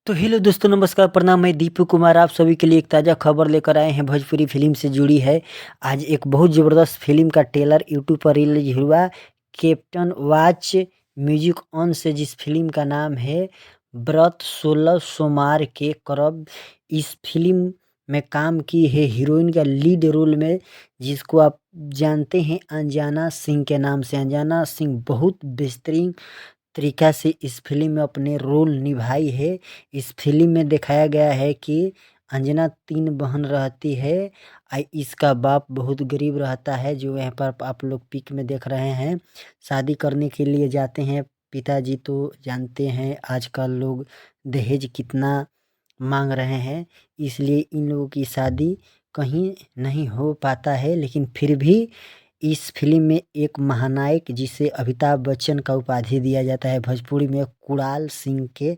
तो हेलो दोस्तों, नमस्कार, प्रणाम। मैं दीपू कुमार आप सभी के लिए एक ताज़ा खबर लेकर आए हैं। भोजपुरी फिल्म से जुड़ी है। आज एक बहुत ज़बरदस्त फिल्म का ट्रेलर यूट्यूब पर रिलीज हुआ। कैप्टन वाच म्यूजिक ऑन से, जिस फिल्म का नाम है व्रत 16 सोमवार के करब। इस फिल्म में काम की है हीरोइन का लीड रोल में, जिसको आप जानते हैं अंजना सिंह के नाम से। अंजना सिंह बहुत बेहतरीन तरीका से इस फिल्म में अपने रोल निभाई है। इस फिल्म में दिखाया गया है कि अंजना 3 बहन रहती है। इसका बाप बहुत गरीब रहता है, जो यहाँ पर आप लोग पिक में देख रहे हैं। शादी करने के लिए जाते हैं। पिताजी तो जानते हैं आजकल लोग दहेज कितना मांग रहे हैं, इसलिए इन लोगों की शादी कहीं नहीं हो पाता है। लेकिन फिर भी इस फिल्म में एक महानायक, जिसे अमिताभ बच्चन का उपाधि दिया जाता है भोजपुरी में, कुणाल सिंह के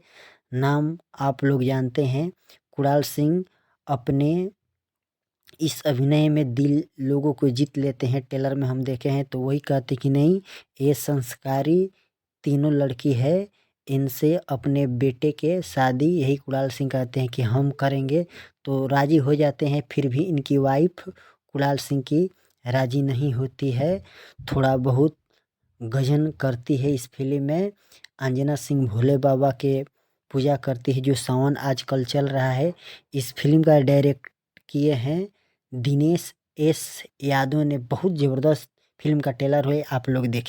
नाम आप लोग जानते हैं। कुणाल सिंह अपने इस अभिनय में दिल लोगों को जीत लेते हैं। ट्रेलर में हम देखे हैं तो वही कहते कि नहीं, ये संस्कारी तीनों लड़की है, इनसे अपने बेटे के शादी, यही कुणाल सिंह कहते हैं कि हम करेंगे। तो राजी हो जाते हैं। फिर भी इनकी वाइफ कुणाल सिंह की राजी नहीं होती है। थोड़ा बहुत गजन करती है इस फिल्म में। अंजना सिंह भोले बाबा के पूजा करती है, जो सावन आजकल चल रहा है। इस फिल्म का डायरेक्ट किए हैं दिनेश एस यादव ने। बहुत ज़बरदस्त फिल्म का ट्रेलर है, आप लोग देखें।